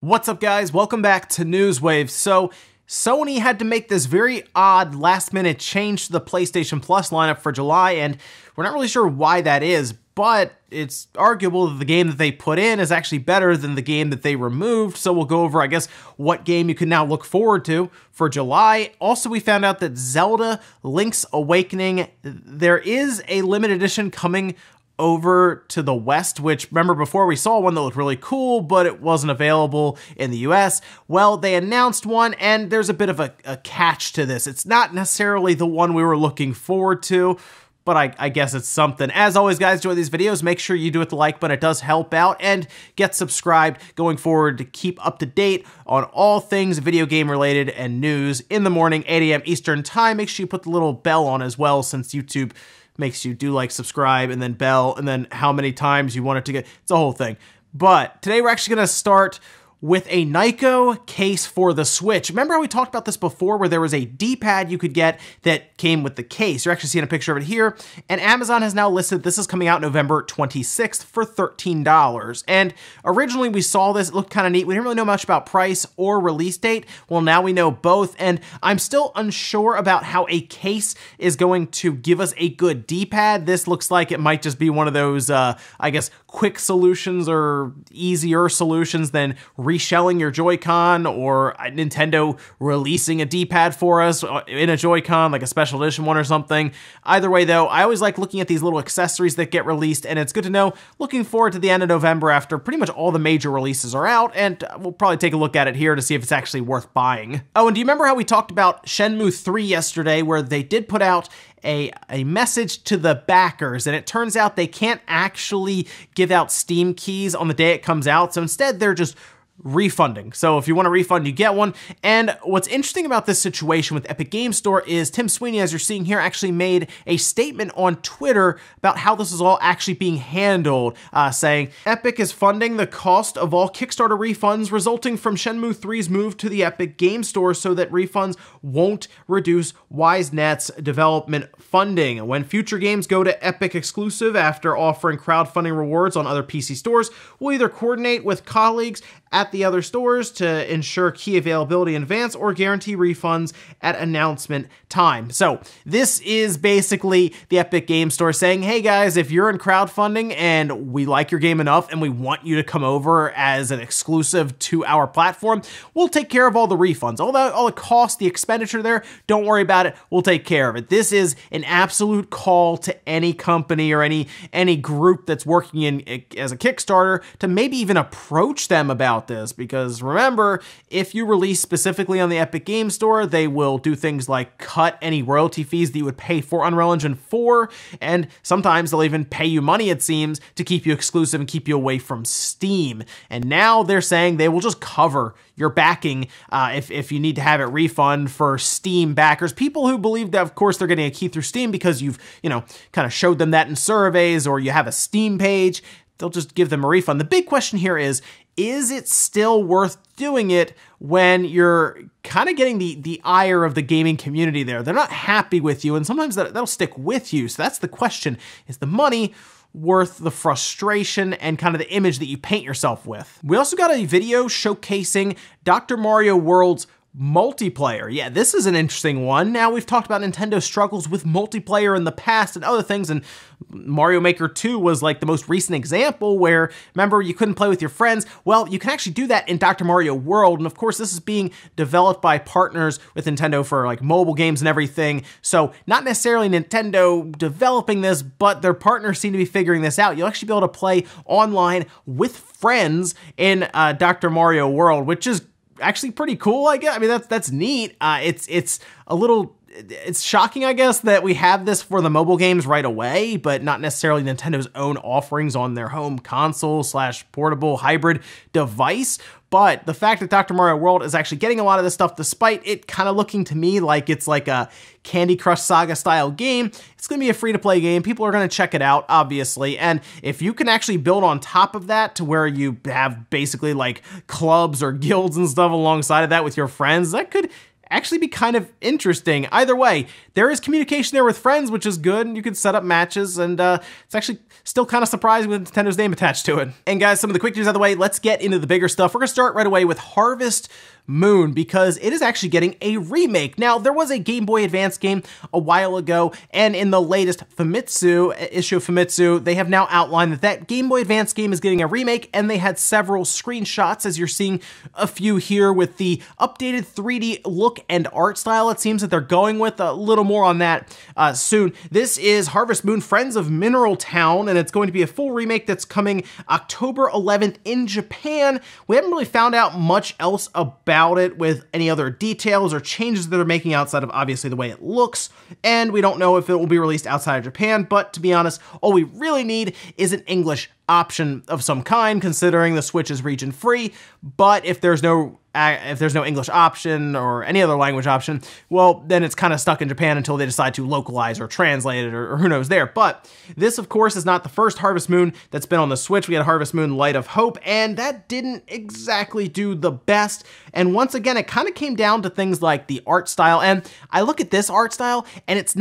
What's up, guys? Welcome back to Newswave. So, Sony had to make this very odd last-minute change to the PlayStation Plus lineup for July, and we're not really sure why that is, but it's arguable that the game that they put in is actually better than the game that they removed, so we'll go over, I guess, what game you can now look forward to for July. Also, we found out that Zelda Link's Awakening, there is a limited edition coming over to the West, which, remember before we saw one that looked really cool, but it wasn't available in the US. Well, they announced one, and there's a bit of a catch to this. It's not necessarily the one we were looking forward to, but I guess it's something. As always, guys, enjoy these videos. Make sure you do hit the like button. It does help out, and get subscribed going forward to keep up to date on all things video game related and news in the morning, 8 a.m. Eastern time. Make sure you put the little bell on as well, since YouTube makes you do like, subscribe, and then bell, and then how many times you want it to get. It's a whole thing. But today we're actually going to start with a Nyko case for the Switch. Remember how we talked about this before, where there was a D-pad you could get that came with the case? You're actually seeing a picture of it here, and Amazon has now listed this is coming out November 26th for $13. And originally we saw this, it looked kind of neat. We didn't really know much about price or release date. Well, now we know both, and I'm still unsure about how a case is going to give us a good D-pad. This looks like it might just be one of those, I guess, quick solutions or easier solutions than reshelling your Joy-Con, or Nintendo releasing a D-pad for us in a Joy-Con, like a special edition one or something. Either way, though, I always like looking at these little accessories that get released, and it's good to know. Looking forward to the end of November after pretty much all the major releases are out, and we'll probably take a look at it here to see if it's actually worth buying. Oh, and do you remember how we talked about Shenmue 3 yesterday, where they did put out a message to the backers, and it turns out they can't actually give out Steam keys on the day it comes out, so instead they're just refunding. So if you want a refund, you get one. And what's interesting about this situation with Epic Game Store is Tim Sweeney, as you're seeing here, actually made a statement on Twitter about how this is all actually being handled, saying, Epic is funding the cost of all Kickstarter refunds resulting from Shenmue 3's move to the Epic Game Store so that refunds won't reduce WiseNet's development funding. When future games go to Epic exclusive after offering crowdfunding rewards on other PC stores, we'll either coordinate with colleagues at the other stores to ensure key availability in advance or guarantee refunds at announcement time. So this is basically the Epic Game Store saying, hey guys, if you're in crowdfunding and we like your game enough and we want you to come over as an exclusive to our platform, we'll take care of all the refunds. All the cost, the expenditure there, don't worry about it. We'll take care of it. This is an absolute call to any company or any group that's working in as a Kickstarter to maybe even approach them about this, because remember, if you release specifically on the Epic Game Store, they will do things like cut any royalty fees that you would pay for Unreal Engine 4, and sometimes they'll even pay you money, it seems, to keep you exclusive and keep you away from Steam. And now they're saying they will just cover your backing if you need to have it refund for Steam backers. People who believe that, of course, they're getting a key through Steam because you've, kind of showed them that in surveys, or you have a Steam page, they'll just give them a refund. The big question here is it still worth doing it when you're kind of getting the ire of the gaming community there? They're not happy with you, and sometimes that'll stick with you. So that's the question. Is the money worth the frustration and kind of the image that you paint yourself with? We also got a video showcasing Dr. Mario World's multiplayer. Yeah, this is an interesting one. Now, we've talked about Nintendo's struggles with multiplayer in the past and other things, and Mario Maker 2 was like the most recent example where, remember, you couldn't play with your friends? Well, you can actually do that in Dr. Mario World, and of course, this is being developed by partners with Nintendo for like mobile games and everything, so not necessarily Nintendo developing this, but their partners seem to be figuring this out. You'll actually be able to play online with friends in Dr. Mario World, which is actually pretty cool, I guess. I mean, that's neat. It's a little, it's shocking, I guess, that we have this for the mobile games right away, but not necessarily Nintendo's own offerings on their home console / portable hybrid device. But the fact that Dr. Mario World is actually getting a lot of this stuff, despite it kind of looking to me like it's like a Candy Crush Saga style game, it's going to be a free-to-play game. People are going to check it out, obviously. And if you can actually build on top of that to where you have basically like clubs or guilds and stuff alongside of that with your friends, that could actually be kind of interesting. Either way, there is communication there with friends, which is good, and you can set up matches, and it's actually still kind of surprising with Nintendo's name attached to it. And guys, some of the quick news out of the way, let's get into the bigger stuff. We're gonna start right away with Harvest Moon, because it is actually getting a remake. Now, there was a Game Boy Advance game a while ago, and in the latest issue of Famitsu, they have now outlined that that Game Boy Advance game is getting a remake, and they had several screenshots, as you're seeing a few here, with the updated 3D look and art style. It seems that they're going with a little more on that soon. This is Harvest Moon Friends of Mineral Town, and it's going to be a full remake that's coming October 11th in Japan. We haven't really found out much else about it with any other details or changes that they're making outside of obviously the way it looks, and we don't know if it will be released outside of Japan, but to be honest, all we really need is an English option of some kind, considering the Switch is region free. But if there's no English option or any other language option, well, then it's kind of stuck in Japan until they decide to localize or translate it, or who knows there. But this, of course, is not the first Harvest Moon that's been on the Switch. We had Harvest Moon Light of Hope, and that didn't exactly do the best. And once again, it kind of came down to things like the art style. And I look at this art style, and it's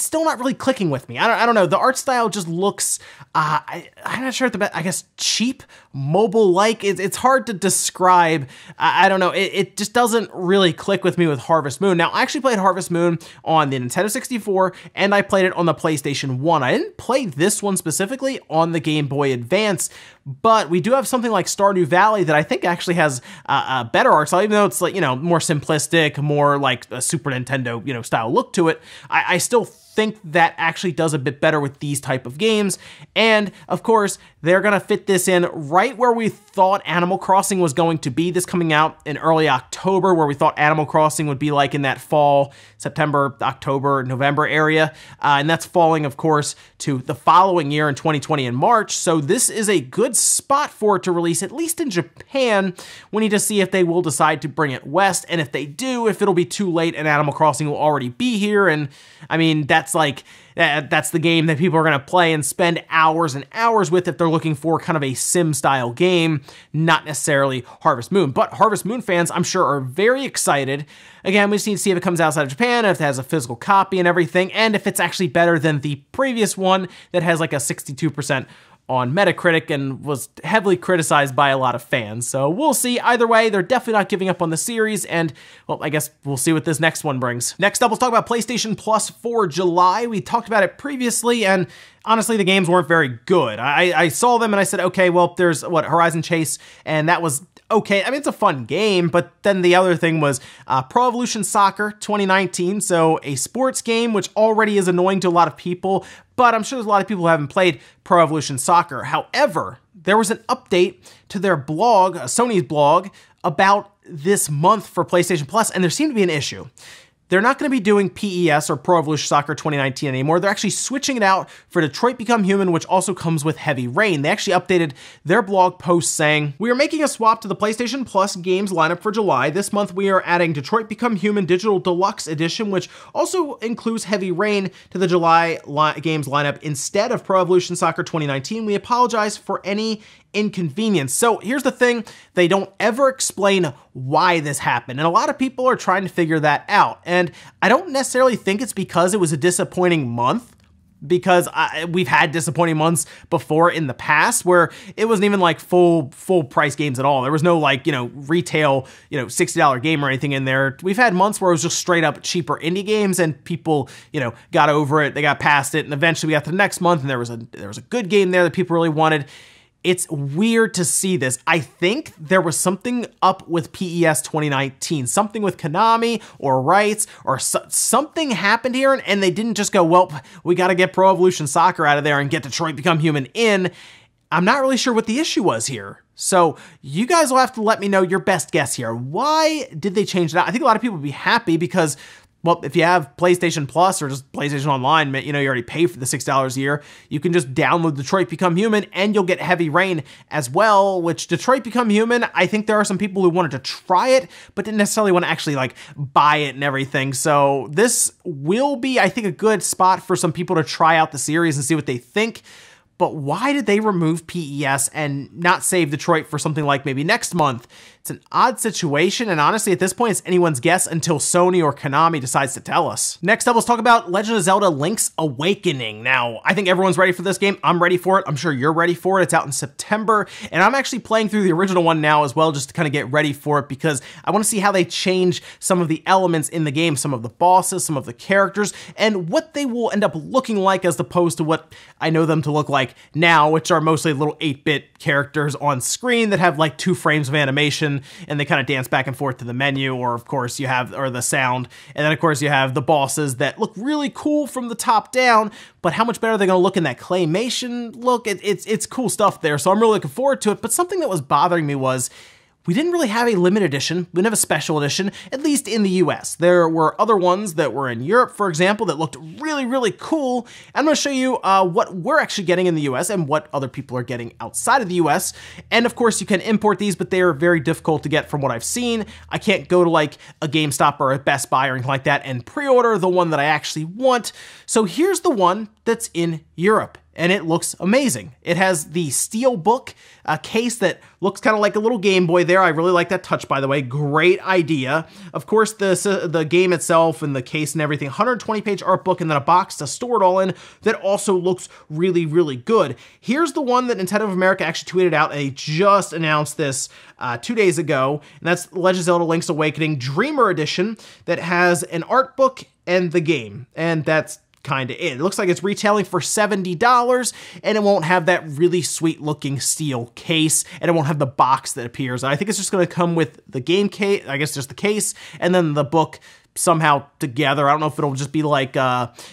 still not really clicking with me. I don't know. The art style just looks, I'm not sure I guess cheap, mobile-like. It's hard to describe. I don't know. It just doesn't really click with me with Harvest Moon. Now, I actually played Harvest Moon on the Nintendo 64, and I played it on the PlayStation 1. I didn't play this one specifically on the Game Boy Advance, but we do have something like Stardew Valley that I think actually has a better art style, even though it's like, more simplistic, more like a Super Nintendo, style look to it. I still think that actually does a bit better with these type of games. And of course, they're gonna fit this in right where we thought Animal Crossing was going to be. This coming out in early October, where we thought Animal Crossing would be like in that fall, September, October, November area. And that's falling, of course, to the following year in 2020 in March. So this is a good spot for it to release, at least in Japan. We need to see if they will decide to bring it west. And if they do, if it'll be too late and Animal Crossing will already be here. And I mean, that's the game that people are going to play and spend hours and hours with if they're looking for kind of a sim-style game, not necessarily Harvest Moon. But Harvest Moon fans, I'm sure, are very excited. Again, we just need to see if it comes outside of Japan, if it has a physical copy and everything, and if it's actually better than the previous one that has like a 62% on Metacritic and was heavily criticized by a lot of fans. So we'll see. Either way, they're definitely not giving up on the series, and, well, I guess we'll see what this next one brings. Next up, let's talk about PlayStation Plus for July. We talked about it previously, and honestly, the games weren't very good. I saw them and I said, okay, well, there's, Horizon Chase, and that was okay. I mean, it's a fun game, but then the other thing was Pro Evolution Soccer 2019, so a sports game, which already is annoying to a lot of people, but I'm sure there's a lot of people who haven't played Pro Evolution Soccer. However, there was an update to their blog, Sony's blog, about this month for PlayStation Plus, and there seemed to be an issue. They're not going to be doing PES or Pro Evolution Soccer 2019 anymore. They're actually switching it out for Detroit Become Human, which also comes with Heavy Rain. They actually updated their blog post saying, "We are making a swap to the PlayStation Plus games lineup for July. This month we are adding Detroit Become Human Digital Deluxe Edition, which also includes Heavy Rain, to the July games lineup instead of Pro Evolution Soccer 2019. We apologize for any inconvenience." So here's the thing, they don't ever explain why this happened, and a lot of people are trying to figure that out. And I don't necessarily think it's because it was a disappointing month, because we've had disappointing months before in the past where it wasn't even like full price games at all. There was no like, retail, $60 game or anything in there. We've had months where it was just straight up cheaper indie games, and people, got over it, they got past it, and eventually we got to the next month and there was a good game there that people really wanted. It's weird to see this. I think there was something up with PES 2019, something with Konami or rights, or something happened here, and they didn't just go, well, we got to get Pro Evolution Soccer out of there and get Detroit Become Human in. I'm not really sure what the issue was here. So you guys will have to let me know your best guess here. Why did they change it out? I think a lot of people would be happy because, well, if you have PlayStation Plus or just PlayStation Online, you already pay for the $6 a year, you can just download Detroit Become Human and you'll get Heavy Rain as well, which Detroit Become Human, I think there are some people who wanted to try it, but didn't necessarily want to actually like buy it and everything. So this will be, I think, a good spot for some people to try out the series and see what they think. But why did they remove PES and not save Detroit for something like maybe next month? It's an odd situation, and honestly, at this point, it's anyone's guess until Sony or Konami decides to tell us. Next up, let's talk about Legend of Zelda Link's Awakening. Now, I think everyone's ready for this game. I'm ready for it. I'm sure you're ready for it. It's out in September, and I'm actually playing through the original one now as well, just to kind of get ready for it, because I want to see how they change some of the elements in the game, some of the bosses, some of the characters, and what they will end up looking like as opposed to what I know them to look like now, which are mostly little 8-bit characters on screen that have like 2 frames of animation, and they kind of dance back and forth to the menu, or of course you have, or the sound, and then of course you have the bosses that look really cool from the top down, but how much better are they going to look in that claymation look? It's cool stuff there, so I'm really looking forward to it. But something that was bothering me was we didn't really have a limited edition. We didn't have a special edition, at least in the US. There were other ones that were in Europe, for example, that looked really, really cool. I'm going to show you what we're actually getting in the US and what other people are getting outside of the US. And of course, you can import these, but they are very difficult to get from what I've seen. I can't go to like a GameStop or a Best Buy or anything like that and pre-order the one that I actually want. So here's the one that's in Europe, and it looks amazing. It has the steel book case that looks kind of like a little Game Boy there. I really like that touch, by the way. Great idea. Of course, the game itself and the case and everything, 120-page art book, and then a box to store it all in that also looks really, really good. Here's the one that Nintendo of America actually tweeted out. They just announced this 2 days ago, and that's Legend of Zelda Link's Awakening Dreamer Edition that has an art book and the game, and that's kind of it. It looks like it's retailing for $70, and it won't have that really sweet looking steel case, and it won't have the box that appears. I think it's just going to come with the game case, I guess just the case, and then the book somehow together. I don't know if it'll just be like,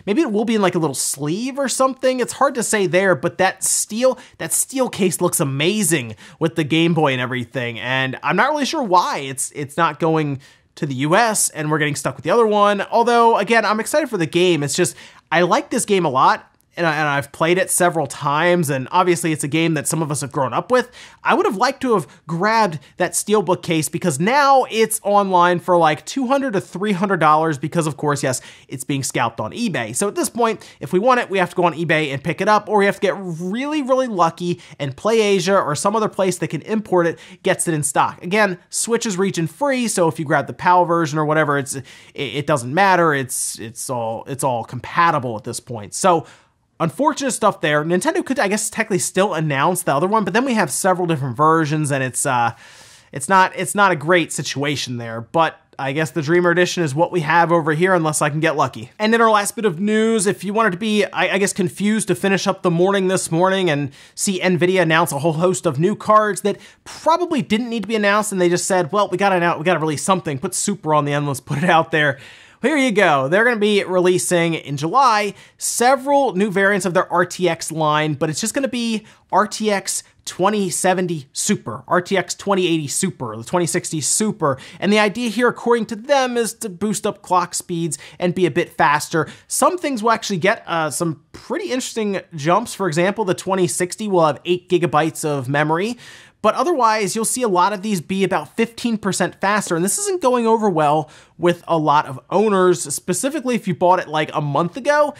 maybe it will be in like a little sleeve or something. It's hard to say there, but that steel case looks amazing with the Game Boy and everything, and I'm not really sure why it's not going to the US and we're getting stuck with the other one. Although, again, I'm excited for the game. It's just, I like this game a lot, and I've played it several times, and obviously it's a game that some of us have grown up with. I would have liked to have grabbed that steelbook case, because now it's online for like $200 to $300 because, of course, yes, it's being scalped on eBay. So at this point, if we want it, we have to go on eBay and pick it up, or we have to get really, really lucky and PlayAsia or some other place that can import it gets it in stock. Again, Switch is region free, so if you grab the PAL version or whatever, it doesn't matter. It's all compatible at this point. So unfortunate stuff there. Nintendo could, I guess, technically still announce the other one, but then we have several different versions, and it's not a great situation there. But I guess the Dreamer Edition is what we have over here, unless I can get lucky. And in our last bit of news, if you wanted to be, I guess, confused to finish up the morning this morning and see Nvidia announce a whole host of new cards that probably didn't need to be announced, and they just said, well, we gotta release something, put Super on the end, let's put it out there. Here you go. They're going to be releasing in July several new variants of their RTX line, but it's just going to be RTX 2070 Super, RTX 2080 Super, the 2060 Super. And the idea here, according to them, is to boost up clock speeds and be a bit faster. Some things will actually get some pretty interesting jumps. For example, the 2060 will have 8 gigabytes of memory, but otherwise, you'll see a lot of these be about 15% faster, and this isn't going over well with a lot of owners, specifically if you bought it like a month ago,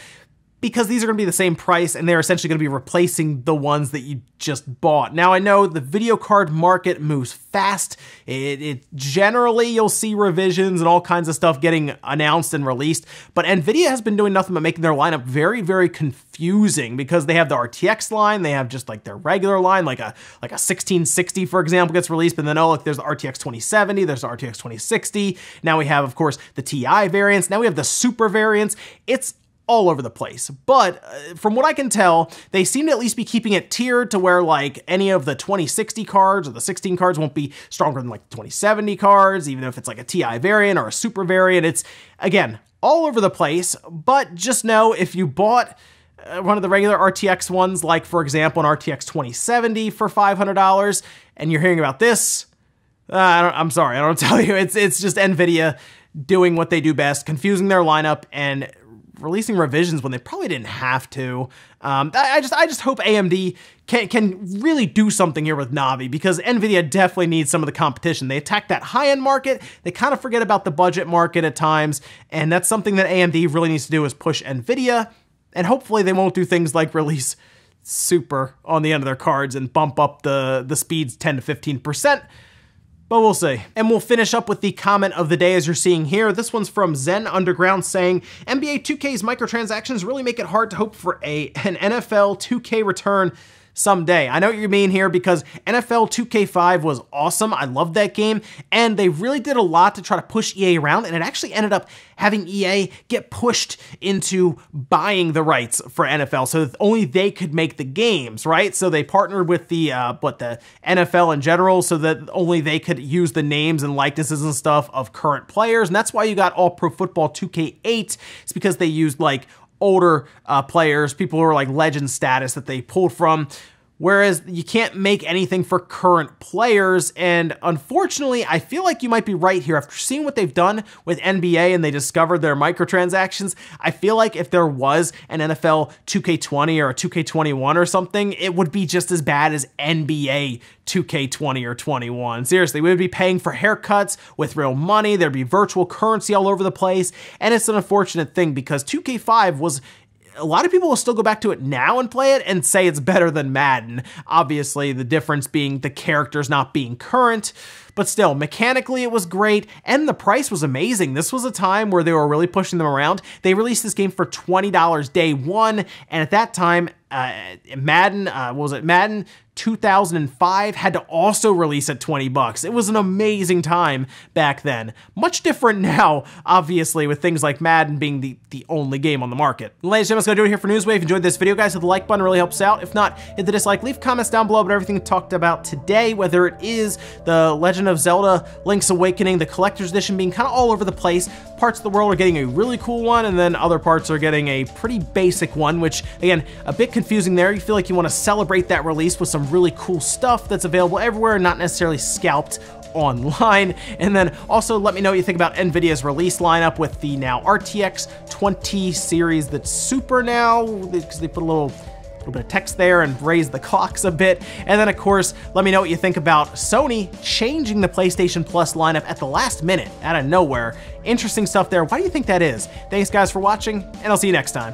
because these are going to be the same price, and they're essentially going to be replacing the ones that you just bought. Now, I know the video card market moves fast. It generally, you'll see revisions and all kinds of stuff getting announced and released, but Nvidia has been doing nothing but making their lineup very, very confusing, because they have the RTX line, they have just like their regular line, like a 1660, for example, gets released, but then, oh, look, there's the RTX 2070, there's the RTX 2060. Now we have, of course, the TI variants. Now we have the Super variants. It's all over the place. But from what I can tell, they seem to at least be keeping it tiered to where like any of the 2060 cards or the 16 cards won't be stronger than like 2070 cards, even if it's like a TI variant or a Super variant. It's, again, all over the place. But just know, if you bought one of the regular RTX ones, like for example an RTX 2070 for $500, and you're hearing about this, I'm sorry, I don't tell you. It's just Nvidia doing what they do best, confusing their lineup and releasing revisions when they probably didn't have to. I just hope AMD can really do something here with Navi, because Nvidia definitely needs some of the competition. They attack that high-end market, they kind of forget about the budget market at times, and that's something that AMD really needs to do, is push Nvidia, and hopefully they won't do things like release Super on the end of their cards and bump up the speeds 10 to 15%. but we'll see. And we'll finish up with the comment of the day as you're seeing here. This one's from Zen Underground saying, NBA 2K's microtransactions really make it hard to hope for an NFL 2K return someday. I know what you mean here because NFL 2K5 was awesome. I loved that game, and they really did a lot to try to push EA around, and it actually ended up having EA get pushed into buying the rights for NFL so that only they could make the games, right? So they partnered with the NFL in general so that only they could use the names and likenesses and stuff of current players, and that's why you got All Pro Football 2K8. It's because they used like older players, people who are like legend status that they pulled from, whereas you can't make anything for current players. And unfortunately, I feel like you might be right here. After seeing what they've done with NBA and they discovered their microtransactions, I feel like if there was an NFL 2K20 or a 2K21 or something, it would be just as bad as NBA 2K20 or 21. Seriously, we would be paying for haircuts with real money. There'd be virtual currency all over the place. And it's an unfortunate thing because 2K5 was, a lot of people will still go back to it now and play it and say it's better than Madden. Obviously, the difference being the characters not being current, but still, mechanically it was great, and the price was amazing. This was a time where they were really pushing them around. They released this game for $20 day one, and at that time, Madden, what was it? Madden 2005 had to also release at 20 bucks. It was an amazing time back then. Much different now, obviously, with things like Madden being the only game on the market. Ladies and gentlemen, that's gonna do it here for Newswave. If you enjoyed this video, guys, hit the like button, really helps out. If not, hit the dislike, leave comments down below about everything we talked about today, whether it is the Legend of Zelda Link's Awakening, the collector's edition being kind of all over the place. Parts of the world are getting a really cool one, and then other parts are getting a pretty basic one, which, again, a bit confusing there. You feel like you want to celebrate that release with some really cool stuff that's available everywhere, not necessarily scalped online. And then also let me know what you think about Nvidia's release lineup with the now RTX 20 series that's super now, because they put a little bit of text there and raise the clocks a bit. And then of course, let me know what you think about Sony changing the PlayStation Plus lineup at the last minute out of nowhere. Interesting stuff there. Why do you think that is? Thanks guys for watching, and I'll see you next time.